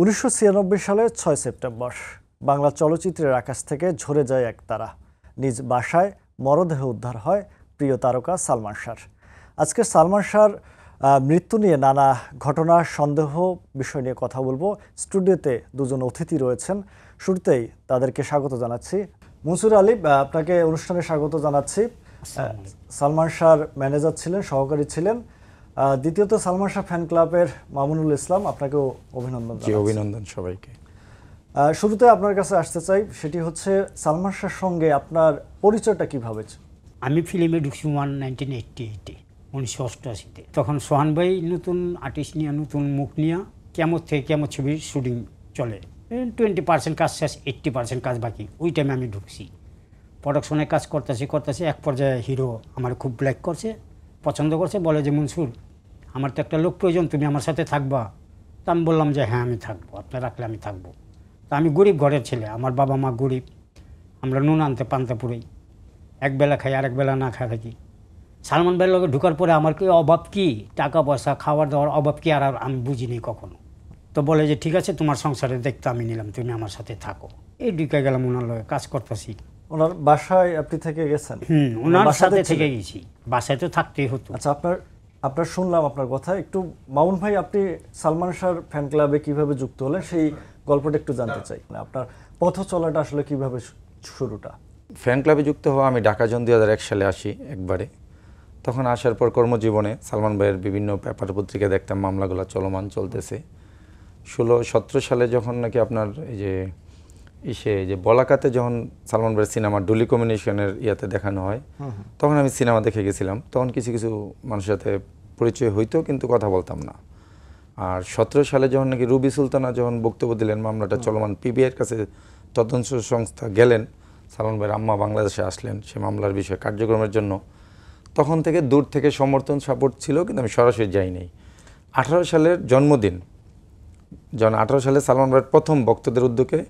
1996 সালের 6 সেপ্টেম্বর বাংলা চলচ্চিত্রের আকাশ থেকে ঝরে যায় এক তারা। নিজ বাসায় মরদেহ উদ্ধার হয় প্রিয় তারকা সালমান শাহর। আজকে সালমান শাহর মৃত্যু নিয়ে নানা ঘটনা, সন্দেহ, বিষয় নিয়ে কথা বলবো। স্টুডিওতে দুজন অতিথি রয়েছেন, শুরুতেই তাদেরকে স্বাগত জানাচ্ছি। মনসুর আলী, আপনাকে অনুষ্ঠানে স্বাগত জানাচ্ছি। সালমান শাহর ম্যানেজার ছিলেন, সহকারী ছিলেন। দ্বিতীয়ত সালমান শাহ ফ্যান ক্লাবের মামুনুল ইসলাম, আপনাকেও অভিনন্দন। অভিনন্দন সবাইকে। শুরুতে আপনার কাছে আসতে চাই, সেটি হচ্ছে সালমান শাহর সঙ্গে আপনার পরিচয়টা কিভাবে? আমি ফিল্মে ঢুকছি 1988 তখন সোহান ভাই নতুন আর্টিস্ট নিয়ে, নতুন মুখ নিয়ে কেমন থেকে কেমন ছবির শুটিং চলে, 20% কাজ শেষ, 80% কাজ বাকি। ওই টাইমে আমি ঢুকছি, প্রোডাকশনে কাজ করতেছি। এক পর্যায়ে হিরো আমার খুব লাইক করছে, পছন্দ করছে, বলে যে মনসুর, আমার তো একটা লোক প্রয়োজন, তুমি আমার সাথে থাকবা? তা আমি বললাম যে হ্যাঁ আমি থাকবো, আপনার রাখলে আমি থাকবো। তা আমি গরিব ঘরের ছেলে, আমার বাবা মা গরিব, আমরা নুন আনতে পান্তা পুরোই, একবেলা খাই আর একবেলা না খাই থাকি। সালমান ভাইয়ের লগে ঢুকার পরে আমার কি অভাব, কি টাকা পয়সা খাওয়ার দাওয়ার অভাব কি আর আমি বুঝিনি কখনো। তো বলে যে ঠিক আছে, তোমার সংসারে দেখতে আমি নিলাম, তুমি আমার সাথে থাকো। এই ঢুকে গেলাম ওনার লগে, কাজ করতেছি। ওনার বাসায় আপনি থেকে গেছেন? ওনার সাথে থেকে গেছি, বাসায় তো থাকতেই হতো। আচ্ছা, আপনার শুনলাম আপনার কথা। একটু মামুন ভাই, আপনি সালমান শাহর ফ্যান ক্লাবে কিভাবে যুক্ত হলেন সেই গল্পটা একটু জানতে চাই। আপনার পথ চলাটা আসলে কিভাবে শুরুটা? ফ্যান ক্লাবে যুক্ত হওয়া, আমি ঢাকা জন 2001 সালে আসি একবারে। তখন আসার পর কর্মজীবনে সালমান ভাইয়ের বিভিন্ন পেপার পত্রিকা দেখতাম, মামলাগুলো চলমান চলতেছে। 16-17 সালে যখন নাকি আপনার এই যে বলাকাতে যখন সালমান ভাইয়ের সিনেমা ডুলি কমিউনিকেশনের ইয়াতে দেখানো হয়, তখন আমি সিনেমা দেখে গেছিলাম। তখন কিছু কিছু মানুষের সাথে পরিচয় হইতো, কিন্তু কথা বলতাম না। আর 17 সালে যখন নাকি রুবি সুলতানা যখন বক্তব্য দিলেন, মামলাটা চলমান, পিবিআইয়ের কাছে তদন্ত সংস্থা গেলেন, সালমান ভাইয়ের আম্মা বাংলাদেশে আসলেন সে মামলার বিষয়ে কার্যক্রমের জন্য। তখন থেকে দূর থেকে সমর্থন সাপোর্ট ছিল, কিন্তু আমি সরাসরি যাই নাই। 18 সালের জন্মদিন, যখন 18 সালে সালমান ভাইয়ের প্রথম ভক্তদের উদ্যোগে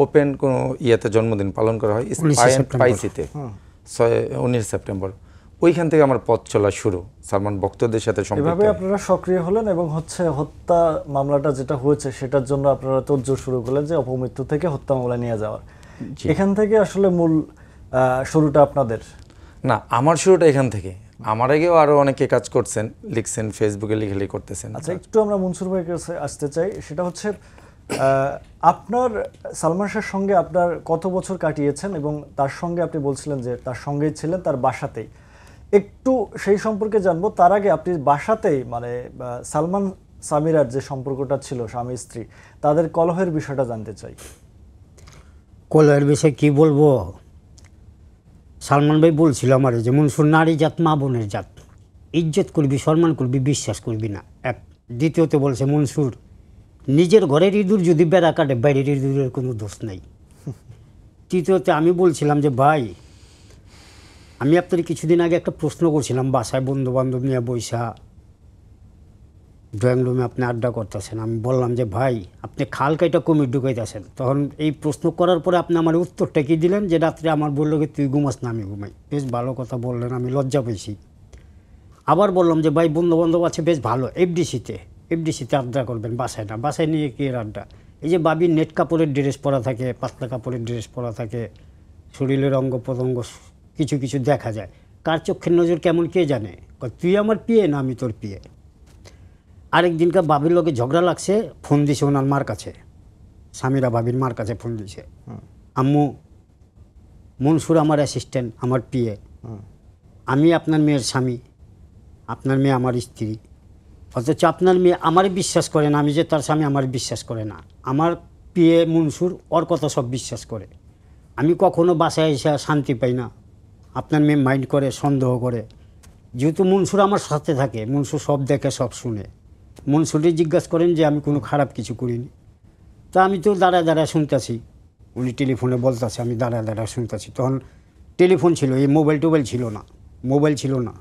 ওপেন কোনো ইয়াতে জন্মদিন পালন করা হয় স্পাইসিতে, 19 সেপ্টেম্বর। ওইখান থেকে আমার পথ চলা শুরু সালমান ভক্তদের সাথে। এভাবে আপনারা সক্রিয় হলেন এবং হত্যা মামলাটা যেটা হয়েছে সেটার জন্য আপনারা তোড়জোড় শুরু করলেন যে অপমৃত্যু থেকে হত্যা মামলা নিয়ে যাওয়ার। এখান থেকে আসলে মূল শুরুটা আপনাদের? না, আমার শুরুটা এখান থেকে। আমার আগেও আরো অনেকে কাজ করছেন, লিখছেন, ফেসবুকে লিখে করতেছেন। আচ্ছা, একটু আমরা মনসুর ভাইয়ের কাছে আসতে চাই। সেটা হচ্ছে আপনার সালমান শাহর সঙ্গে আপনার কত বছর কাটিয়েছেন এবং তার সঙ্গে আপনি বলছিলেন যে তার সঙ্গেই ছিলেন, তার বাসাতেই। একটু সেই সম্পর্কে জানবো। তার আগে আপনি বাসাতেই, মানে সালমান সামিরার যে সম্পর্কটা ছিল স্বামী স্ত্রী, তাদের কলহের বিষয়টা জানতে চাই। কলহের বিষয় কি বলবো, সালমান ভাই বলছিল আমার যে মনসুর, নারী জাত মা বোনের জাত, ইজ্জত করবি, সম্মান করবি, বিশ্বাস করবি না। এক। দ্বিতীয়তে বলছে মনসুর, নিজের ঘরের ইঁদুর যদি বেড়া কাটে, বাইরের ইঁদুরের কোনো দোষ নেই। তৃতীয়তে আমি বলছিলাম যে ভাই, আমি আপনার কিছুদিন আগে একটা প্রশ্ন করছিলাম, বাসায় বন্ধু বান্ধব নিয়ে বৈশা ড্রয়িং রুমে আপনি আড্ডা করতেছেন। আমি বললাম যে ভাই, আপনি খাল কাইটা কুমির ঢুকাইতেছেন। তখন এই প্রশ্ন করার পরে আপনি আমার উত্তরটা কি দিলেন, যে রাত্রে আমার বললো কি তুই ঘুমাস না, আমি ঘুমাই। বেশ ভালো কথা বললেন, আমি লজ্জা পেয়েছি। আবার বললাম যে ভাই, বন্ধু বান্ধব আছে বেশ ভালো, এফডিসিতে আড্ডা করবেন, বাসায় না। বাসায় নিয়ে কি এর আড্ডা? এই যে বাবির নেট কাপড়ের ড্রেস পরা থাকে, পাতলা কাপড়ের ড্রেস পরা থাকে, শরীরের অঙ্গ প্রত্যঙ্গ কিছু কিছু দেখা যায়, কার চোখের নজর কেমন কে জানে। তুই আমার পিয়ে না আমি তোর পিয়ে। আরেকদিনকার বাবির লোকে ঝগড়া লাগছে, ফোন দিছে ওনার মার কাছে, স্বামীরা বাবির মার কাছে ফোন দিছে, আম্মু, মনসুর আমার অ্যাসিস্ট্যান্ট, আমার পিয়ে, আমি আপনার মেয়ের স্বামী, আপনার মেয়ে আমার স্ত্রী, অথচ আপনার মেয়ে আমারই বিশ্বাস করে না, আমি যে তার স্বামী আমারই বিশ্বাস করে না। আমার পিয়ে মনসুর ওর কথা সব বিশ্বাস করে। আমি কখনো বাসায় এসে শান্তি পাই না, আপনার মেয়ে মাইন্ড করে, সন্দেহ করে। যেহেতু মনসুর আমার সাথে থাকে, মনসুর সব দেখে, সব শুনে। মনসুরকে জিজ্ঞাসা করেন যে আমি কোনো খারাপ কিছু করিনি। তা আমি তো দাঁড়ায় শুনতেছি, উনি টেলিফোনে বলতেছে, আমি দাঁড়ায় শুনতেছি। তখন টেলিফোন ছিল, এই মোবাইল ছিল না।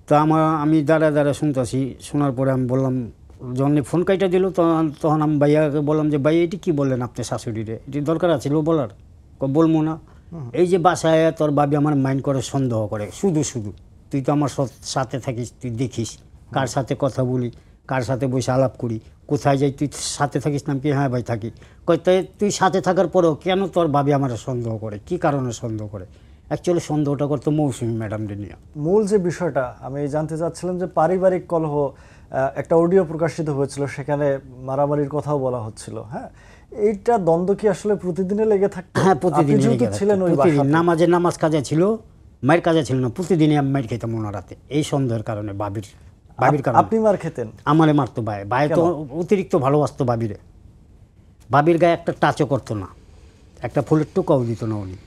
তা আমি দাঁড়ায় শুনতেছি। শোনার পরে আমি বললাম, যখন ফোন কাইটা দিল, তখন আমি ভাইয়াকে বললাম যে ভাই, এটি কী বললেন আপনি শাশুড়িরে, এটি দরকার আছে বলার? বলবো না। এই যে বাসায় তোর বাবি আমার মাইন্ড করে, সন্দেহ করে, শুধু তুই তো আমার সাথে থাকিস, তুই দেখিস কার সাথে কথা বলি, কার সাথে বসে আলাপ করি, কোথায় যাই, তুই সাথে থাকিস না? কি হ্যাঁ ভাই থাকি। কই তাই তুই সাথে থাকার পরেও কেন তোর ভাবি আমার সন্দেহ করে, কি কারণে সন্দেহ করে? অ্যাকচুয়ালি সন্দেহটা করতো মৌসুমী ম্যাডামকে নিয়ে। মূল যে বিষয়টা আমি জানতে চাচ্ছিলাম যে পারিবারিক কলহ, একটা অডিও প্রকাশিত হয়েছিল, সেখানে মারামারির কথাও বলা হচ্ছিল। হ্যাঁ, এইটা দ্বন্দ্ব কি আসলে প্রতিদিনে লেগে থাকতো? হ্যাঁ, প্রতিদিন আপনি যেহেতু ছিলেন ওই বাসাতে। নামাজ কাজা ছিল, মায়ের কাজা ছিল না, প্রতিদিনই আমি মায়ের খেতাম ওনার রাতে এই সন্দেহের কারণে, ভাবির কারণে। আপনি মার খেতেন? আমারে মারতো ভাই, ভাই তো অতিরিক্ত ভালোবাসতো ভাবিরে, ভাবির গায়ে একটা টাচও করতো না, একটা ফুলের টুকাও দিত না উনি।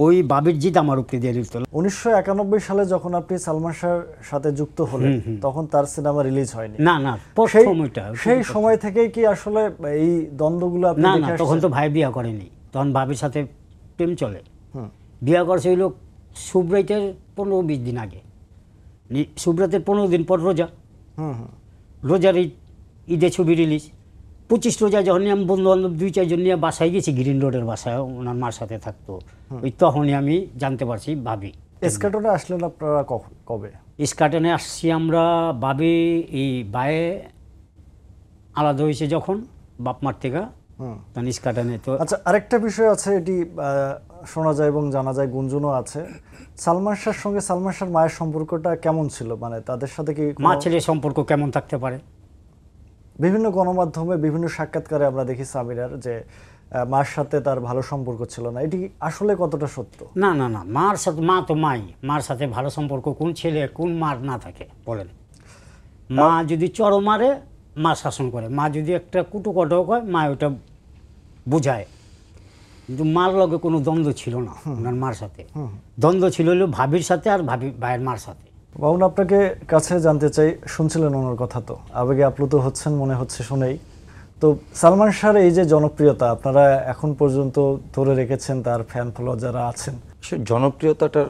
ওই ভাবির জিদ আমার উপরে দিয়ে দিত। 1991 সালে যখন আপনি সালমান শাহর সাথে যুক্ত হলেন, তখন তার সিনেমা রিলিজ হয়নি। না না, প্রথম ওইটা। সেই সময় থেকেই কি আসলে এই দ্বন্দ্বগুলো আপনি না না, দেখে তখন আসছেন? তো ভাই বিয়া করেনি, তখন ভাবির সাথে প্রেম চলে। বিয়া করছে হইল সুব্রাইতের 15-20 দিন আগে। সুব্রাতের 15 দিন পর রোজা। রোজার ঈদে ছবি রিলিজ। 25 রোজা যখন আমি বন্ধু বান্ধব 2-4 জন নিয়ে বাসায় গেছি, গ্রিন রোডের বাসায়, ওনার মার সাথে থাকতো। ওই তখনই আমি জানতে পারছি ভাবি। স্কাটনে আসলেন আপনারা কবে? স্কাটনে আসছি আমরা, ভাবি এই বায়ে আলাদা হয়েছে যখন বাপ মার থেকে, তখন স্কাটনে। তো আচ্ছা, আরেকটা বিষয় আছে, এটি শোনা যায় এবং জানা যায়, গুঞ্জনও আছে। সালমান শাহর সঙ্গে সালমান শাহর মায়ের সম্পর্কটা কেমন ছিল? মানে তাদের সাথে কি মা ছেলের সম্পর্ক কেমন থাকতে পারে? বিভিন্ন গণমাধ্যমে বিভিন্ন সাক্ষাৎকারে আমরা দেখি সামিরার যে মার সাথে তার ভালো সম্পর্ক ছিল না। এটি আসলে কতটা সত্য? না না না, মার সাথে, মা তো মাই, মার সাথে ভালো সম্পর্ক কোন ছেলে কোন মার না থাকে বলেন? মা যদি চড় মারে, মা শাসন করে। মা যদি একটা কুটুকটক হয়, মা ওটা বুঝায়। কিন্তু মার লগে কোনো দ্বন্দ্ব ছিল না ওনার মার সাথে। দ্বন্দ্ব ছিল হলো ভাবির সাথে আর ভাইয়ের মার সাথে। বাবুন, আপনাকে কাছে জানতে চাই, শুনছিলেন ওনার কথা, তো আবেগে আপ্লুত হচ্ছেন মনে হচ্ছে শুনেই। তো সালমান শাহর এই যে জনপ্রিয়তা আপনারা এখন পর্যন্ত ধরে রেখেছেন, তার ফ্যান ফলোয়ার যারা আছেন, সে জনপ্রিয়তাটার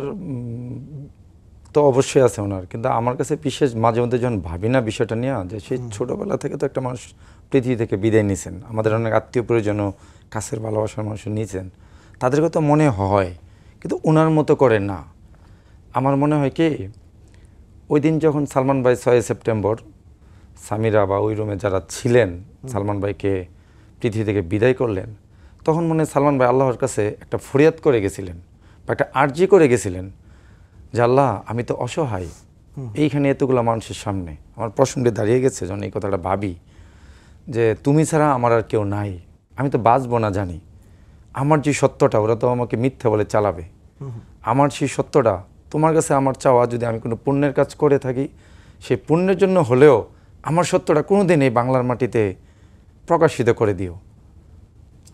তো অবশ্যই আছে ওনার, কিন্তু আমার কাছে বিশেষ মাঝে মধ্যে যখন ভাবি না বিষয়টা নিয়ে, যে সেই ছোটোবেলা থেকে তো একটা মানুষ পৃথিবী থেকে বিদায় নিয়েছেন, আমাদের অনেক আত্মীয় পরিজনও কাছের ভালোবাসার মানুষ নিয়েছেন, তাদের কথা মনে হয়, কিন্তু ওনার মতো করে না। আমার মনে হয় কি, ওই দিন যখন সালমান ভাই 6 সেপ্টেম্বর সামিরা বা ওই রুমে যারা ছিলেন সালমান ভাইকে পৃথিবী থেকে বিদায় করলেন, তখন মনে হয় সালমান ভাই আল্লাহর কাছে একটা ফরিয়াদ করে গেছিলেন বা একটা আর্জি করে গেছিলেন যে আল্লাহ, আমি তো অসহায়, এইখানে এতগুলো মানুষের সামনে আমার প্রসঙ্গে দাঁড়িয়ে গেছে, যখন এই কথাটা ভাবি যে তুমি ছাড়া আমার আর কেউ নাই, আমি তো বাঁচবো না জানি, আমার যে সত্যটা ওরা তো আমাকে মিথ্যা বলে চালাবে, আমার সেই সত্যটা তোমার কাছে আমার চাওয়া, যদি আমি কোনো পুণ্যের কাজ করে থাকি, সেই পুণ্যের জন্য হলেও আমার সত্যটা কোনোদিন এই বাংলার মাটিতে প্রকাশিত করে দিও।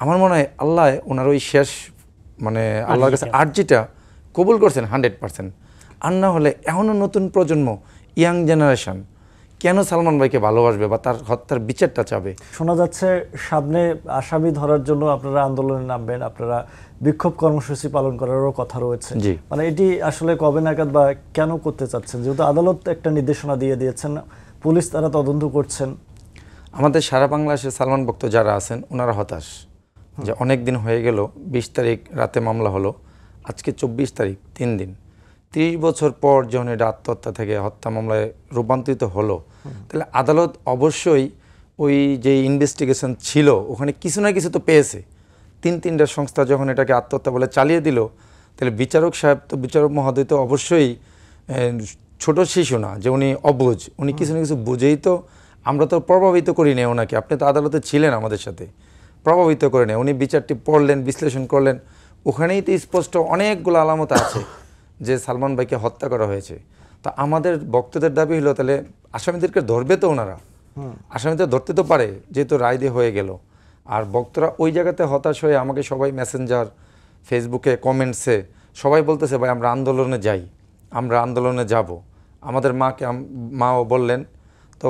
আমার মনে হয় আল্লাহ ওনার ওই শেষ মানে আল্লাহর কাছে আর্জিটা কবুল করছেন 100%। আর না হলে এখনও নতুন প্রজন্ম, ইয়াং জেনারেশন কেন সালমান ভাইকে ভালোবাসবে বা তার হত্যার বিচারটা চাবে? শোনা যাচ্ছে সামনে আসামি ধরার জন্য আপনারা আন্দোলনে নামবেন, আপনারা বিক্ষোভ কর্মসূচি পালন করারও কথা রয়েছে। জি। মানে এটি আসলে কবে নাগাদ বা কেন করতে চাচ্ছেন? যেহেতু আদালত একটা নির্দেশনা দিয়ে দিয়েছেন, পুলিশ তারা তদন্ত করছেন। আমাদের সারা বাংলাদেশে সালমান ভক্ত যারা আছেন ওনারা হতাশ যে অনেক দিন হয়ে গেল, 20 তারিখ রাতে মামলা হলো, আজকে 24 তারিখ, 3 দিন, 30 বছর পর যখন এটা আত্মহত্যা থেকে হত্যা মামলায় রূপান্তরিত হলো, তাহলে আদালত অবশ্যই ওই যে ইনভেস্টিগেশন ছিল ওখানে কিছু না কিছু তো পেয়েছে। 3টা সংস্থা যখন এটাকে আত্মহত্যা বলে চালিয়ে দিল, তাহলে বিচারক সাহেব তো, বিচারক মহোদয় তো অবশ্যই ছোট শিশু না যে উনি অবুঝ, উনি কিছু না কিছু বুঝেই তো, আমরা তো প্রভাবিত করি না ওনাকে, আপনি তো আদালতে ছিলেন আমাদের সাথে, প্রভাবিত করে নেয় উনি, বিচারটি পড়লেন, বিশ্লেষণ করলেন, ওখানেই তো স্পষ্ট অনেকগুলো আলামত আছে যে সালমান ভাইকে হত্যা করা হয়েছে। তা আমাদের বক্তদের দাবি হলো তাহলে আসামিদেরকে ধরবে তো ওনারা, আসামিদের ধরতে তো পারে যেহেতু রায় দিয়ে হয়ে গেল। আর বক্তরা ওই জায়গাতে হতাশ হয়ে আমাকে সবাই মেসেঞ্জার, ফেসবুকে, কমেন্টসে সবাই বলতেছে ভাই আমরা আন্দোলনে যাই, আমরা আন্দোলনে যাব। আমাদের মাও বললেন, তো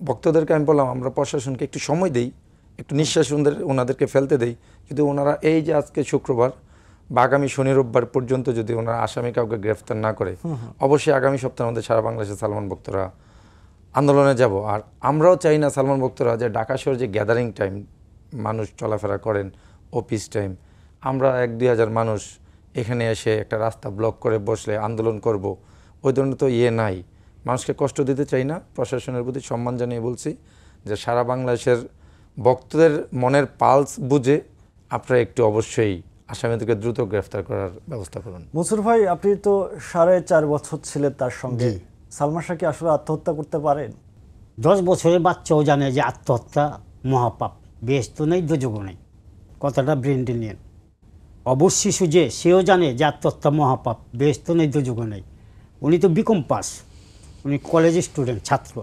ভক্তদেরকে আমি বললাম আমরা প্রশাসনকে একটু সময় দিই, একটু নিঃশ্বাস ওনাদেরকে ফেলতে দেই, যদি ওনারা এই যে আজকে শুক্রবার বা আগামী শনি রোববার পর্যন্ত যদি ওনারা আসামি কাউকে গ্রেফতার না করে, অবশ্যই আগামী সপ্তাহের মধ্যে সারা বাংলাদেশে সালমান ভক্তরা আন্দোলনে যাব। আর আমরাও চাই না সালমান ভক্তরা যে ঢাকা শহর যে গ্যাদারিং টাইম মানুষ চলাফেরা করেন, অফিস টাইম, আমরা 1-2 হাজার মানুষ এখানে এসে একটা রাস্তা ব্লক করে বসলে আন্দোলন করব, ওই ধরনের তো নাই। মানুষকে কষ্ট দিতে চাই না, প্রশাসনের প্রতি সম্মান জানিয়ে বলছি যে সারা বাংলাদেশের ভক্তদের মনের পালস বুঝে আপনারা একটু অবশ্যই আসামিদেরকে দ্রুত গ্রেফতার করার ব্যবস্থা করুন। মনসুর ভাই, আপনি তো 4.5 বছর ছিলেন তার সঙ্গে, সালমান শাহ কি আসলে আত্মহত্যা করতে পারেন? 10 বছরের বাচ্চাও জানে যে আত্মহত্যা মহাপাপ, বেহেশত নেই দোজখও নেই, কথাটা ব্রেনডে নিয়ে। অবশ্য শিশু যে সেও জানে যে আত্মহত্যা মহাপাপ, বেহেশত নেই দোজখও নেই। উনি তো বিকম পাস, উনি কলেজ স্টুডেন্ট, ছাত্র।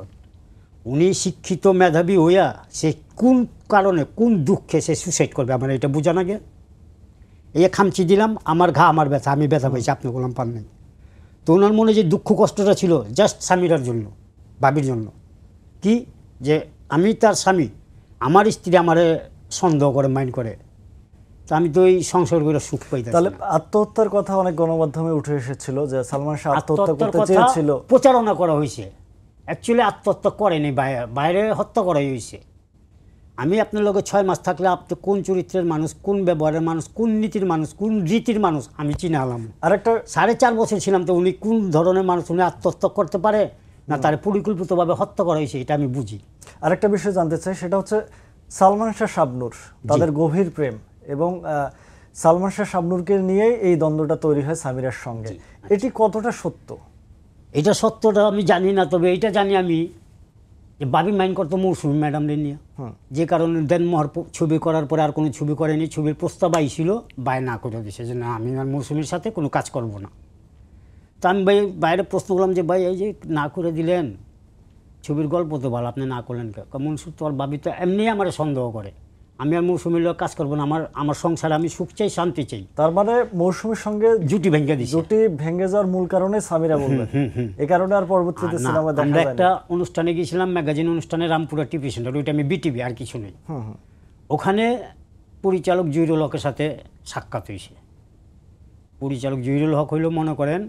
উনি শিক্ষিত মেধাবী হইয়া সে কোন কারণে কোন দুঃখে সে সুসাইড করবে আমার এটা বোঝা না গে। এই খামচি দিলাম, আমার ঘা আমার ব্যথা, আমি ব্যথা পাইছি, আপনি বললাম পান নাই। তো ওনার মনে যে দুঃখ কষ্টটা ছিল জাস্ট স্বামীরার জন্য, ভাবির জন্য, কি যে আমি তার স্বামী, আমার স্ত্রী আমারে সন্দেহ করে, মাইন্ড করে, তো আমি তো এই সংসার করে সুখ পাইতাম। তাহলে আত্মহত্যার কথা অনেক গণমাধ্যমে উঠে এসেছিল যে সালমান শাহ আত্মহত্যা করতে চেয়েছিল, প্রচারণা করা হয়েছে। অ্যাকচুয়ালি আত্মহত্যা করেনি, বাইরে হত্যা করাই হয়েছে। আমি আপনার লগে 6 মাস থাকলে আপনি কোন চরিত্রের মানুষ, কোন ব্যবহারের মানুষ, কোন নীতির মানুষ, কোন রীতির মানুষ আমি চিনে আলাম। আরেকটা 4.5 বছর ছিলাম, তো উনি কোন ধরনের মানুষ, উনি আত্মহত্যা করতে পারে না তার পরিকল্পিতভাবে হত্যা করা হয়েছে এটা আমি বুঝি। আরেকটা বিষয় জানতে চাই, সেটা হচ্ছে সালমান শাহ শাবনূর, তাদের গভীর প্রেম, এবং সালমান শাহ শাবনূরকে নিয়েই এই দ্বন্দ্বটা তৈরি হয় সামিরার সঙ্গে। এটি কতটা সত্য? এটা সত্যটা আমি জানি না, তবে এটা জানি আমি যে বাবি মাইন্ড করতো মৌসুমী ম্যাডামদের নিয়ে, যে কারণে দেনমোহর ছবি করার পরে আর কোনো ছবি করেনি। ছবির প্রস্তাব আইছিল, বাই না করে দিয়েছে যে না, আমি আর মৌসুমীর সাথে কোনো কাজ করব না। তো আমি বাইরে প্রশ্ন করলাম যে ভাই এই যে না করে দিলেন, ছবির গল্প তো ভালো, আপনি না করলেন কে? মনসুর, তোর বাবি তো এমনি আমার সন্দেহ করে, আমি আর মৌসুমীর লোক কাজ করবো না, আমার সংসারে আমি সুখ চাই, শান্তি চাই। তার মানে মৌসুমীর সঙ্গে জুটি ভেঙে দিচ্ছে। জুটি ভেঙে যাওয়ার মূল কারণে সামিরা বলবেন, এই কারণে আর পরবর্তীতে সিনেমা দেখা আমরা যায় একটা অনুষ্ঠানে গিয়েছিলাম, ম্যাগাজিন অনুষ্ঠানে, রামপুরা টিভি সেন্টার, ওইটা আমি বিটিভি, আর কিছু নেই। ওখানে পরিচালক জহিরুল হকের সাথে সাক্ষাৎ হয়েছে। পরিচালক জহিরুল হক হইল মনে করেন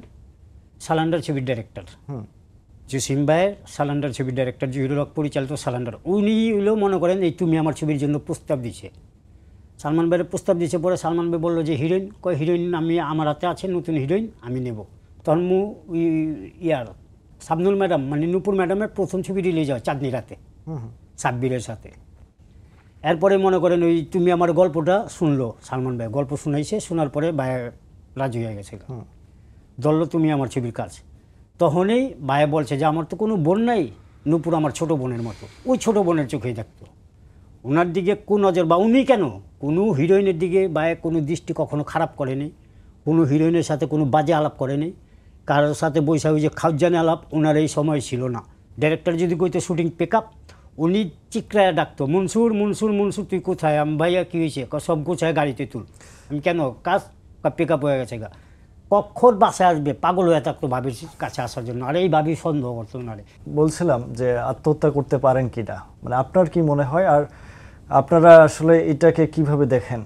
সালান্ডার ছবির ডাইরেক্টর, জসিম ভাইয়ের সালান্ডার ছবির ডাইরেক্টর জহিরুল হক পরিচালিত সালান্ডার। উনি হইলেও মনে করেন এই তুমি আমার ছবির জন্য প্রস্তাব দিছে, সালমান ভাইয়ের প্রস্তাব দিয়েছে। পরে সালমান ভাই বললো যে হিরোইন, কয় হিরোইন আমি আমার হাতে আছে, নতুন হিরোইন আমি নেব। তখন শাবনুল ম্যাডাম মানে নূপুর ম্যাডামের প্রথম ছবি রিলিজ হয় চাঁদনি রাতে, সাব্বিরের সাথে। এরপরে মনে করেন ওই তুমি আমার গল্পটা শুনলো সালমান ভাই, গল্প শুনাইছে, শোনার পরে ভাই রাজি হয়ে গেছে, ধরলো তুমি আমার ছবির কাজ। তখনই ভাই বলছে যে আমার তো কোনো বোন নাই, নূপুর আমার ছোট বোনের মতো, ওই ছোট বোনের চোখেই দেখতো। ওনার দিকে কোন নজর, বা উনি কেন কোনো হিরোইনের দিকে বা কোনো দৃষ্টি কখনো খারাপ করেনি, কোনো হিরোইনের সাথে কোনো বাজে আলাপ করেনি, কারোর সাথে বৈশা যে খাউজানে আলাপ ওনার এই সময় ছিল না। ডাইরেক্টর যদি কইতো শুটিং পেক আপ, উনি চিকরায় ডাকতো, মনসুর মনসুর মনসুর তুই কোথায়? আমি ভাইয়া কী হয়েছে? সব কোথায় গাড়িতে তুল। আমি কেন? কাজ পেক আপ হয়ে গেছে গা। কখন বাসায় আসবে পাগল হয়ে থাকতো ভাবির কাছে আসার জন্য, আর এই ভাবি সন্দেহ করতো ওনারে। বলছিলাম যে আত্মহত্যা করতে পারেন কিনা, মানে আপনার কি মনে হয়, আর আপনারা আসলে এটাকে কিভাবে দেখেন?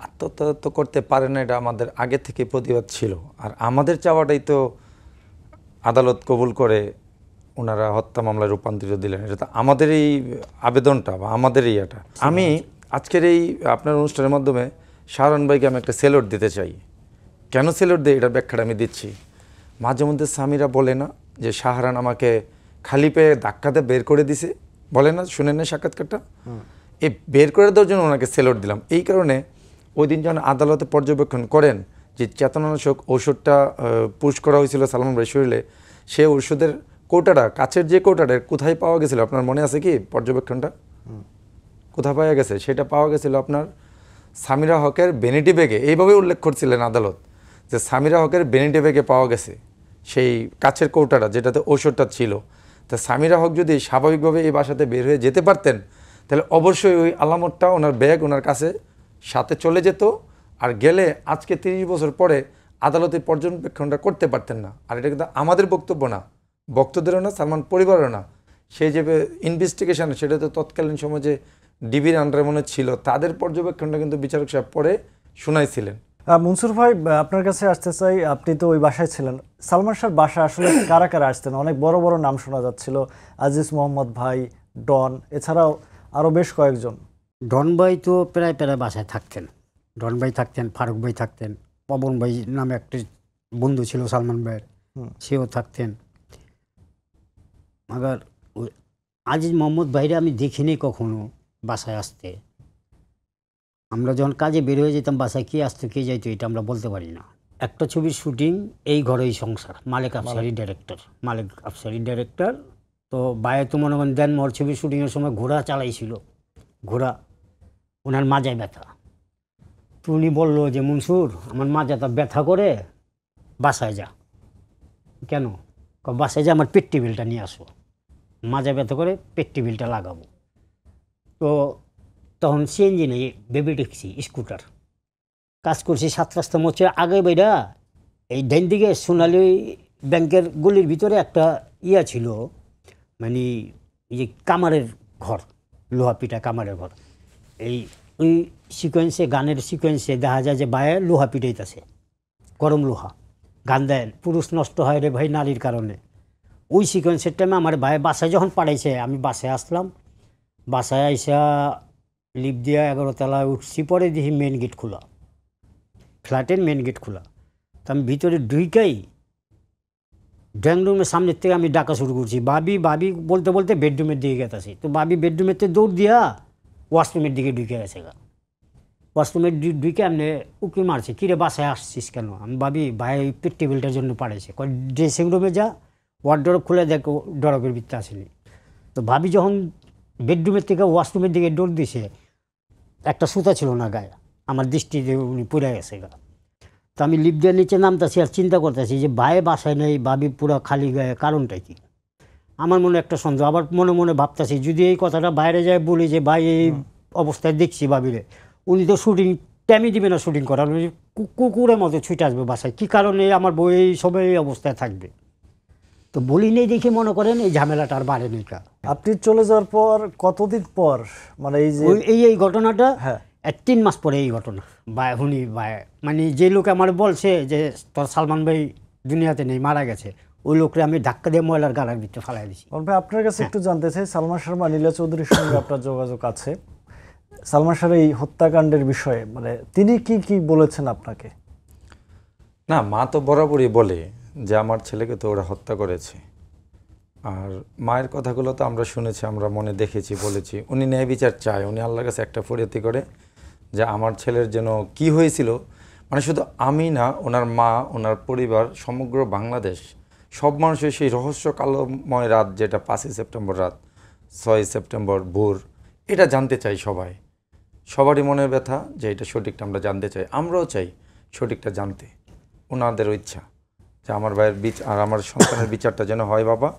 আত্মহত্যা তো করতে পারে না, এটা আমাদের আগে থেকে প্রতিবাদ ছিল। আর আমাদের চাওয়াটাই তো আদালত কবুল করে ওনারা হত্যা মামলায় রূপান্তরিত দিলেন। এটা তো আমাদের এই আবেদনটা বা আমাদের এই এটা। আমি আজকের এই আপনার অনুষ্ঠানের মাধ্যমে শাহরান ভাইকে আমি একটা সেলুট দিতে চাই। কেন সেলুট দেয় এটার ব্যাখ্যাটা আমি দিচ্ছি। মাঝে মধ্যে স্বামীরা বলে না যে শাহরান আমাকে খালি পেয়ে ধাক্কাতে বের করে দিছে, বলে না, শুনেন না সাক্ষাৎকারটা? এই বের করে দেওয়ার জন্য ওনাকে সেলুট দিলাম। এই কারণে ওই দিন যখন আদালতে পর্যবেক্ষণ করেন যে চেতনানাশক ঔষধটা পুশ করা হয়েছিল সালমান ভাই শরীরে, সে ঔষধের কৌটাটা, কাছের যে কৌটাটা কোথায় পাওয়া গেছিলো আপনার মনে আছে কি? পর্যবেক্ষণটা কোথায় পাওয়া গেছে? সেটা পাওয়া গেছিলো আপনার সামিরা হকের ভ্যানিটি ব্যাগে। এইভাবে উল্লেখ করছিলেন আদালত যে সামিরা হকের ভ্যানিটি ব্যাগে পাওয়া গেছে সেই কাছের কৌটাটা যেটাতে ঔষধটা ছিল। তা সামিরা হক যদি স্বাভাবিকভাবে এই বাসাতে বের হয়ে যেতে পারতেন, তাহলে অবশ্যই ওই আলামতটা ওনার ব্যাগ ওনার কাছে সাথে চলে যেত, আর গেলে আজকে 30 বছর পরে আদালতে পর্যবেক্ষণটা করতে পারতেন না। আর এটা কিন্তু আমাদের বক্তব্য না, ভক্তদেরও না, সালমান পরিবারেরও না। সেই যে ইনভেস্টিগেশন, সেটা তো তৎকালীন সময় যে ডিবির আন্ডারে মনে ছিল, তাদের পর্যবেক্ষণটা কিন্তু বিচারক সাহেব পরে শুনাইছিলেন। মনসুর ভাই, আপনার কাছে আসতে চাই, আপনি তো ওই বাসায় ছিলেন। সালমান শাহর বাসায় আসলে কারা কারা আসতেন? অনেক বড় বড় নাম শোনা যাচ্ছিল, আজিজ মোহাম্মদ ভাই, ডন, এছাড়াও আরও বেশ কয়েকজন। ডন ভাই তো প্রায় প্রায় বাসায় থাকতেন। ডন ভাই থাকতেন, ফারুক ভাই থাকতেন, পবন ভাই নামে একটা বন্ধু ছিল সালমান ভাইয়ের, সেও থাকতেন। মাগার ওই আজিজ মোহাম্মদ ভাইরে আমি দেখিনি কখনো বাসায় আসতে। আমরা যখন কাজে বের হয়ে যেতাম বাসায় কে আসতো কে যাইতো এটা আমরা বলতে পারি না। একটা ছবির শুটিং এই ঘরেই সংসার, মালিক আফসারি ডাইরেক্টর, মালিক আফসারি ডাইরেক্টর। তো বাইরে তো মনে করেন দেনমোহর ছবির শুটিংয়ের সময় ঘোড়া চালাইছিল, ঘোড়া ওনার মাজায় ব্যথা। তো উনি বললো যে মনসুর আমার মাজাটা ব্যথা করে, বাসায় যা। কেন? বাসায় যা আমার পেট টেবিলটা নিয়ে আসো, মাজা ব্যথা করে পেট টেবিলটা লাগাবো। তো তখন সিএনজি নেই, বেবি ট্যাক্সি স্কুটার কাজ করছি 7 রাস্তা মোচে আগে বাইরা এই ডাইন দিকে সোনালী ব্যাংকের গলির ভিতরে একটা ইয়া ছিল, মানে এই যে কামারের ঘর, লোহা পিটা কামারের ঘর। ওই সিকোয়েন্সে, গানের সিকোয়েন্সে দেখা যায় যে বায়ে লোহা পিটাইতেছে, গরম লোহা। গান দেন পুরুষ নষ্ট হয় রে ভাই নারীর কারণে। ওই সিকোয়েন্সের টাইমে আমার ভাই বাসায় যখন পাঠাইছে, আমি বাসায় আসলাম। বাসায় আইসা লিফট দিয়া 11 তলায় উঠছি, পরে দেখি মেন গেট খোলা, ফ্ল্যাটের মেন গেট খোলা। তো আমি ভিতরে ঢুইকাই ড্রয়িং রুমের সামনের থেকে আমি ডাকা শুরু করছি, বাবি বাবি বলতে বলতে বেডরুমের দিকে গেতেছি। তো বাবি বেডরুমের থেকে দৌড় দিয়া ওয়াশরুমের দিকে ঢুকে গেছে গা। ওয়াশরুমের ঢুকে আপনি উকি মারছে, কিরে বাসায় আসছিস কেন? আমি ভাবি ভাই পেট টেবিলটার জন্য পাঠাইছে। ড্রেসিং রুমে যা, ওয়ার্ডরোব খুলে দেখো ডরবের ভিতরে আসেনি। তো ভাবি যখন বেডরুমের থেকে ওয়াশরুমের দিকে দৌড় দিছে, একটা সুতা ছিল না গায়ে, আমার দৃষ্টিতে উনি পড়ে গেছে গা। তো আমি লিফট দিয়ে নিচে নামতেছি আর চিন্তা করতেছি যে ভাই বাসায় নেই, ভাবি পুরো খালি গায়ে, কারণটা কি? আমার মনে একটা সন্দেহ। আবার মনে মনে ভাবতেছি যদি এই কথাটা বাইরে যায় বলি যে ভাই এই অবস্থায় দেখছি ভাবিরে, উনি তো শুটিং টাইমই দিবে না শুটিং করার, কুকুরের মতো ছুটে আসবে বাসায়, কী কারণে আমার বই এই সবাই এই অবস্থায় থাকবে। তো বলি নেই দেখে মনে করেন এই ঝামেলাটা আর বাড়ে নেই। আপনি চলে যাওয়ার পর কতদিন পর, মানে এই যে এই ঘটনাটা, হ্যাঁ 3 মাস পরে এই ঘটনা। মানে যে লোক আমার বলছে যে তোর সালমান ভাই দুনিয়াতে নেই, মারা গেছে, ওই লোকরে আমি ধাক্কা দিয়ে ময়লার গাড়ার ভিতরে ফালাই দিছি। ভাই আপনার কাছে একটু জানতে চাই, সালমান শাহ বা নীলা চৌধুরীর সঙ্গে আপনার যোগাযোগ আছে, সালমান শাহের এই হত্যাকাণ্ডের বিষয়ে মানে তিনি কি কি বলেছেন আপনাকে? না, মা তো বরাবরই বলে যে আমার ছেলেকে তো ওরা হত্যা করেছে। আর মায়ের কথাগুলো তো আমরা শুনেছি, আমরা মনে দেখেছি, বলেছি। উনি ন্যায় বিচার চায়, উনি আল্লাহর কাছে একটা ফরিয়াদি করে যে আমার ছেলের যেন কি হয়েছিল, মানে শুধু আমি না, ওনার মা, ওনার পরিবার, সমগ্র বাংলাদেশ, সব মানুষের সেই রহস্য কালোময় রাত, যেটা 5ই সেপ্টেম্বর রাত, 6ই সেপ্টেম্বর ভোর, এটা জানতে চাই সবাই। সবারই মনের ব্যথা যে এটা সঠিকটা আমরা জানতে চাই, আমরাও চাই সঠিকটা জানতে। ওনাদেরও ইচ্ছা যে আমার ভাইয়ের আর আমার সন্তানের বিচারটা যেন হয় বাবা,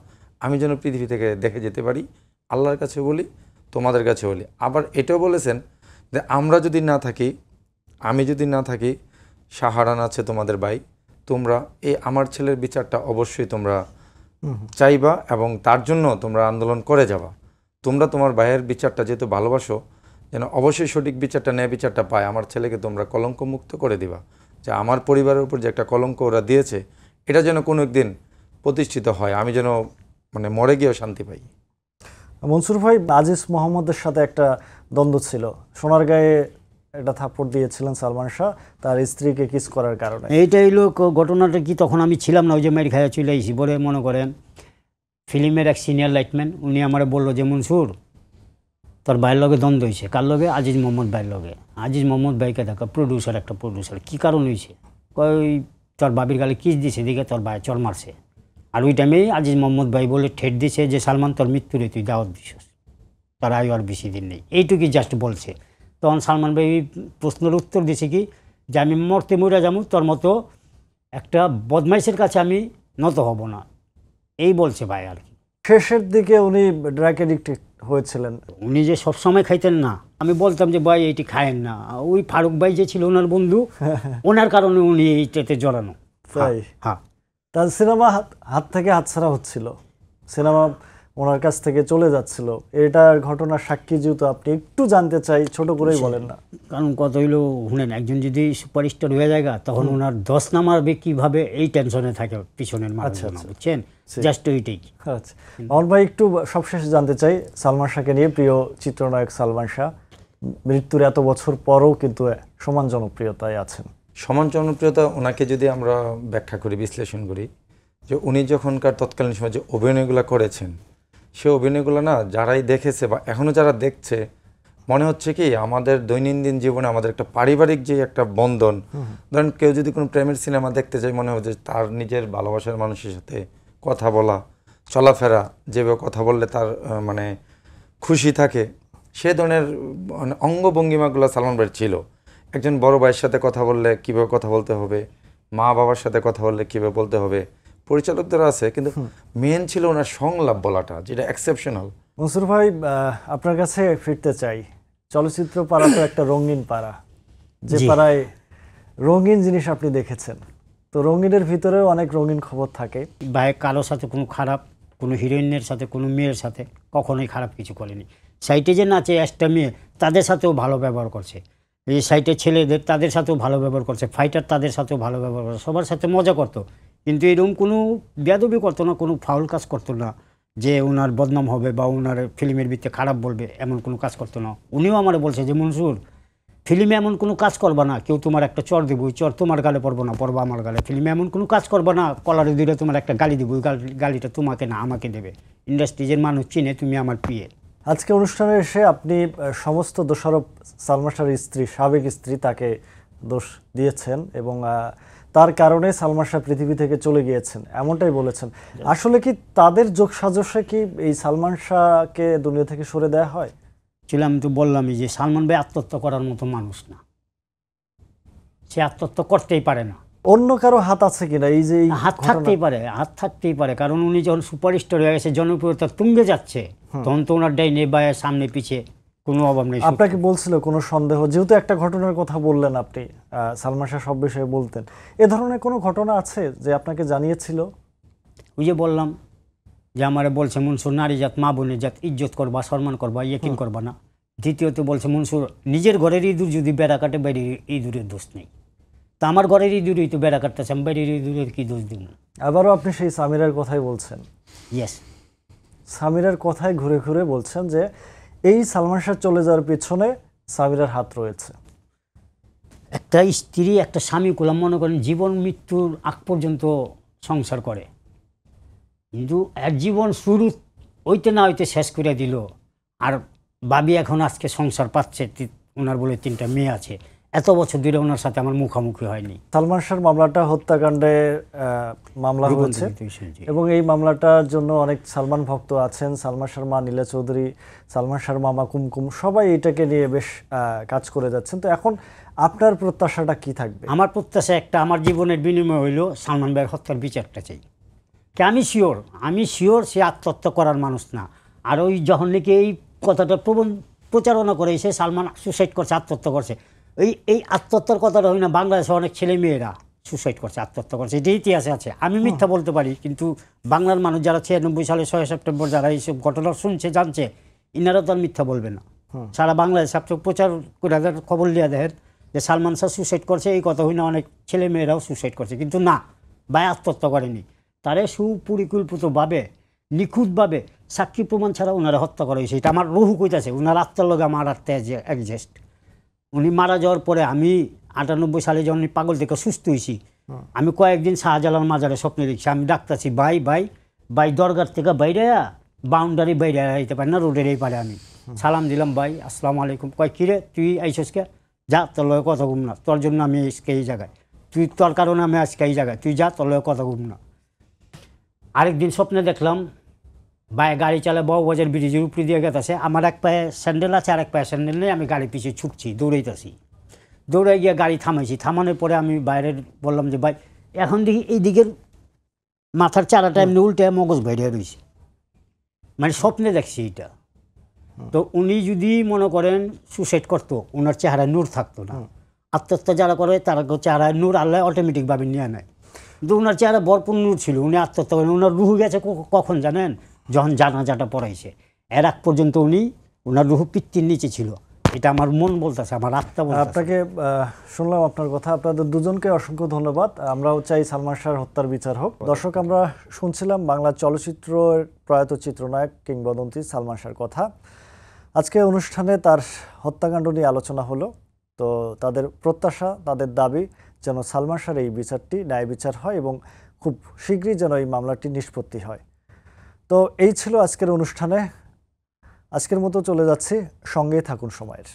আমি যেন পৃথিবী থেকে দেখে যেতে পারি। আল্লাহর কাছে বলি, তোমাদের কাছে বলি। আবার এটাও বলেছেন যে আমরা যদি না থাকি, আমি যদি না থাকি, শাহরান আছে তোমাদের ভাই, তোমরা এই আমার ছেলের বিচারটা অবশ্যই তোমরা চাইবা এবং তার জন্য তোমরা আন্দোলন করে যাবা। তোমরা তোমার ভাইয়ের বিচারটা যেহেতু ভালোবাসো, যেন অবশ্যই সঠিক বিচারটা, ন্যায় বিচারটা পায়। আমার ছেলেকে তোমরা কলঙ্ক মুক্ত করে দিবা, যে আমার পরিবারের উপর যে একটা কলঙ্ক ওরা দিয়েছে, এটা যেন কোনো একদিন প্রতিষ্ঠিত হয়, আমি যেন মানে মরে গিয়েও শান্তি পাই। মনসুর ভাই, আজিজ মোহাম্মদের সাথে একটা দ্বন্দ্ব ছিল, সোনারগাঁয়ে একটা থাপ্পড় দিয়েছিলেন সালমান শাহ তার স্ত্রীকে কিস করার কারণে। এইটা হইলো ঘটনাটা কি, তখন আমি ছিলাম না, ওই যে মেয়ের খাইয়া চলে আইসি বলে মনে করেন ফিল্মের এক সিনিয়র লাইটম্যান, উনি আমার বললো যে মনসুর তোর ভাইয়ের লগে দ্বন্দ্ব হয়েছে। কার লগে? আজিজ মোহাম্মদ ভাইয়ের লগে। আজিজ মোহাম্মদ ভাইকে দেখা প্রডিউসার, একটা প্রডিউসার। কী কারণ হয়েছে? ওই তোর বাবির গালে কিস দিছে, দিকে তোর ভাই চর মারছে। আর ওই টাইমেই আজিজ মোহাম্মদ ভাই বলে ঠেট দিছে যে সালমান তোর মৃত্যুরে তুই দাওয়াত দিছিস, তার আয়ু আর বেশি দিন নেই, এইটুকুই জাস্ট বলছে। তখন সালমান ভাই প্রশ্নের উত্তর দিছে কি যে আমি মরতে মরে যাবো, তোর মতো একটা বদমাইশের কাছে আমি নত হব না, এই বলছে ভাই। আর কি শেষের দিকে উনি ড্রাগ এডিক্টেড হয়েছিলেন। উনি যে সবসময় খাইতেন না, আমি বলতাম যে ভাই এইটি খায়েন না, ওই ফারুক ভাই যে ছিল ওনার বন্ধু, ওনার কারণে উনি এইটাতে জড়ানো। তাই? হ্যাঁ। তার সিনেমা হাত থেকে হাতছাড়া হচ্ছিল, সিনেমা ওনার কাছ থেকে চলে যাচ্ছিল, এটার ঘটনার সাক্ষী যেহেতু আপনি, একটু জানতে চাই, ছোট করেই বলেন না। কারণ কত হইলো শুনেন, একজন যদি সুপারস্টার হয়ে যায় তখন ওনার 10 নামারবে কীভাবে, এই টেনশনে থাকে পিছনের মানুষ, বুঝছেন? জাস্ট ওইটাই। আচ্ছা মামুন ভাই, একটু সবশেষে জানতে চাই সালমান শাহকে নিয়ে। প্রিয় চিত্রনায়ক সালমান শাহ মৃত্যুর এত বছর পরও কিন্তু সমান জনপ্রিয়তায় আছেন। সমান জনপ্রিয়তা ওনাকে যদি আমরা ব্যাখ্যা করি, বিশ্লেষণ করি, যে উনি যখনকার তৎকালীন সময় যে অভিনয়গুলো করেছেন, সে অভিনয়গুলো না যারাই দেখেছে বা এখনও যারা দেখছে মনে হচ্ছে কি আমাদের দৈনন্দিন জীবনে আমাদের একটা পারিবারিক যে একটা বন্ধন, ধরেন কেউ যদি কোনো প্রেমের সিনেমা দেখতে যায় মনে হয় যে তার নিজের ভালোবাসার মানুষের সাথে কথা বলা, চলাফেরা, যেভাবে কথা বললে তার মানে খুশি থাকে, সে ধরনের মানে অঙ্গভঙ্গিমাগুলো সালমান ভাইয়ের ছিল। একজন বড় ভাইয়ের সাথে কথা বললে কীভাবে কথা বলতে হবে, মা বাবার সাথে কথা বললে কীভাবে বলতে হবে, পরিচালকদের আছে, কিন্তু মেন ছিল ওনার সংলাপ বলাটা, যেটা এক্সেপশনাল। মনসুর ভাই, আপনার কাছে ফিরতে চাই। চলচ্চিত্র পাড়া তো একটা রঙিন পাড়া, যে জি। পাড়ায় রঙিন জিনিস আপনি দেখেছেন, তো রঙিনের ভিতরেও অনেক রঙিন খবর থাকে। ভাই কারোর সাথে কোনো খারাপ, কোনো হিরোইনের সাথে, কোনো মেয়ের সাথে কখনোই খারাপ কিছু করেনি। সাইটে যে নাচে একটা মেয়ে, তাদের সাথেও ভালো ব্যবহার করছে। এই সাইটে ছেলেদের, তাদের সাথেও ভালো ব্যবহার করছে। ফাইটার, তাদের সাথেও ভালো ব্যবহার করছে। সবার সাথে মজা করতো, কিন্তু এরকম কোনো বেয়াদবি করতো না, কোনো ফাউল কাজ করতো না যে ওনার বদনাম হবে বা ওনার ফিল্মের ভিত্তিতে খারাপ বলবে, এমন কোনো কাজ করতো না। উনিও আমার বলছে যে মনসুর, ফিল্মে এমন কোনো কাজ করবা না, কেউ তোমার একটা চর দেবো, ওই চর তোমার গালে পড়বো না, পড়বো আমার গালে। ফিল্মে এমন কোনো কাজ করবা না, কলারে দিলে তোমার একটা গালি দেবো, ওই গালিটা তোমাকে না আমাকে দেবে। ইন্ডাস্ট্রিজের মানুষ চিনে তুমি আমার পিয়ে। আজকে অনুষ্ঠানে এসে আপনি সমস্ত দোষারোপ সালমান শাহর স্ত্রী, সাবেক স্ত্রী, তাকে দোষ দিয়েছেন এবং তার কারণে সালমান শাহ পৃথিবী থেকে চলে গিয়েছেন, এমনটাই বলেছেন। আসলে কি তাদের যোগসাজশে কি এই সালমান শাহকে দুনিয়া থেকে সরে দেওয়া হয়? ছিল, আমি তো বললামই যে সালমান ভাই আত্মহত্যা করার মতো মানুষ না, সে আত্মহত্যা করতেই পারে না। অন্য কারো হাত আছে কিনা এই যে এই হাত ঘটনা? থাকতেই পারে, কারণ উনি যখন সুপারস্টার হয়ে গেছে, জনপ্রিয়তা তুঙ্গে যাচ্ছে, তখন তো ওনার ডাইনে বায়ে সামনে পিছে কোনো অভাব নেই। আপনাকে বলছিল কোনো সন্দেহ, যেহেতু একটা ঘটনার কথা বললেন আপনি, সালমান শাহ সব বিষয়ে বলতেন, এ ধরনের কোনো ঘটনা আছে যে আপনাকে জানিয়েছিল? ওই যে বললাম যে আমারে বলছে মনসুর, নারী জাত, মা বোনের জাত ইজ্জত করবা, সম্মান করবা, ইয়েকিন করবা না। দ্বিতীয়ত বলছে মনসুর, নিজের ঘরের ইঁদুর যদি বেড়া কাটে, বাইরের ইঁদুরের দোষ নেই। তা আমার ঘরের ইঁদুরই তো বেড়া কাটতেছে, আমি বাইরের ইঁদুরের কি দোষ দিব? আবারও আপনি সেই সামিরার কথাই বলছেন। ইয়েস, সামিরার কথাই ঘুরে ঘুরে বলছেন যে এই সালমান শাহ চলে যাওয়ার পিছনে সামিরার হাত রয়েছে। একটা স্ত্রী, একটা স্বামী কোলাম মনে করেন জীবন মৃত্যুর আগ পর্যন্ত সংসার করে, কিন্তু এক জীবন শুরু হইতে না হইতে শেষ করে দিল। আর বাবি এখন আজকে সংসার পাচ্ছে, ওনার বলে 3টা মেয়ে আছে। এত বছর ধরে ওনার সাথে আমার মুখোমুখি হয়নি। সালমান শাহর মামলাটা হত্যাকাণ্ডে মামলা হয়েছে এবং এই মামলাটার জন্য অনেক সালমান ভক্ত আছেন। সালমান শাহর মা নীলা চৌধুরী, সালমান শাহর মামা কুমকুম, সবাই এটাকে নিয়ে বেশ কাজ করে যাচ্ছেন। তো এখন আপনার প্রত্যাশাটা কি থাকবে? আমার প্রত্যাশা একটা, আমার জীবনের বিনিময় হইল সালমান ভাইয়ের হত্যার বিচারটা চাই। আমি শিওর সে আত্মহত্যা করার মানুষ না। আর ওই যখন নাকি এই কথাটা প্রচারণা করে সে সালমান সুসাইড করছে, আত্মহত্যা করছে, এই আত্মহত্যার কথাটা হয় না, বাংলাদেশে অনেক ছেলে মেয়েরা সুসাইড করছে, আত্মহত্যা করছে, এটা ইতিহাসে আছে। আমি মিথ্যা বলতে পারি, কিন্তু বাংলার মানুষ যারা 96 সালে 6 সেপ্টেম্বর যারা এইসব ঘটনা শুনছে, জানছে, ইনারা তো আর মিথ্যা বলবে না। সারা বাংলাদেশ আপনি প্রচার করে খবর লিয়া দেখেন যে সালমান শাহ সুসাইড করছে, এই কথা হয় না, অনেক ছেলে মেয়েরাও সুসাইড করছে, কিন্তু না, ভাই আত্মহত্যা করেনি। তারে সুপরিকল্পিতভাবে, নিখুঁতভাবে, সাক্ষী প্রমাণ ছাড়া ওনারা হত্যা করা হয়েছে। এটা আমার রুহু কইতাছে, ওনার আত্মার লগে আমার আত্মা একজেস্ট। উনি মারা যাওয়ার পরে আমি 98 সালে যখন পাগল থেকে সুস্থ হয়েছি, আমি কয়েকদিন শাহজালাল মাজারে স্বপ্নে দেখছি, আমি ডাকতেছি ভাই ভাই ভাই, দরগার থেকে বাইরে বাউন্ডারি বাইরে আইতে পারি না, রোডের এই পারে। আমি সালাম দিলাম, ভাই আসসালামু আলাইকুম। কয় কিরে তুই আইসস কে? যা, তোর লগে কথা ঘুম না, তোর জন্য আমি আজকে এই জায়গায়, তুই তোর কারণে আমি আজকে এই জায়গায়, তুই যা, তোর লগে কথা ঘুম না। আরেকদিন স্বপ্নে দেখলাম ভাই গাড়ি চালায় বাবুবাজার ব্রিজের উপরে দিয়ে গেছে, আমার এক পায়ে স্যান্ডেল আছে, আর এক পায়ে স্যান্ডেল নেই, আমি গাড়ি পিছিয়ে ছুটছি, দৌড়াইতেছি। দৌড়াই গিয়ে গাড়ি থামাইছি, থামানোর পরে আমি বাইরে বললাম যে ভাই এখন দেখি এই দিকের মাথার চারাটা এমনি উল্টে মগজ বাইরে রয়েছে, মানে স্বপ্নে দেখছি এটা। তো উনি যদি মনে করেন সুসাইড করতো, ওনার চেহারায় নূর থাকতো না। আত্মহত্যা যারা করে তারা চেহারায় নূর আল্লাহ অটোমেটিকভাবে নিয়ে নেয়, কিন্তু ওনার চেহারা ভরপুর নূর ছিল। উনি আত্মহত্যা করেন, ওনার রুহু গেছে কখন জানেন? যখন জানাজাটা পড়াইছে, এর আগ পর্যন্ত ওনার রুহু পিত্তির নিচে ছিল। এটা আমার মন বলতেছে, আমার আত্মা বলতেছে। আপনাকে শুনলাম আপনার কথা, আপনাদের দুজনকে অসংখ্য ধন্যবাদ। আমরাও চাই সালমান শাহর হত্যার বিচার হোক। দর্শক, আমরা শুনছিলাম বাংলা চলচ্চিত্রের প্রয়াত চিত্রনায়ক কিংবদন্তি সালমান শাহর কথা। আজকে অনুষ্ঠানে তার হত্যাকাণ্ড নিয়ে আলোচনা হলো। তো তাদের প্রত্যাশা, তাদের দাবি যেন সালমান শাহর এই বিচারটি ন্যায় বিচার হয় এবং খুব শীঘ্রই যেন এই মামলাটি নিষ্পত্তি হয়। তো এই ছিল আজকের অনুষ্ঠানে। আজকের মতো চলে যাচ্ছি, সঙ্গেই থাকুন সময়ের।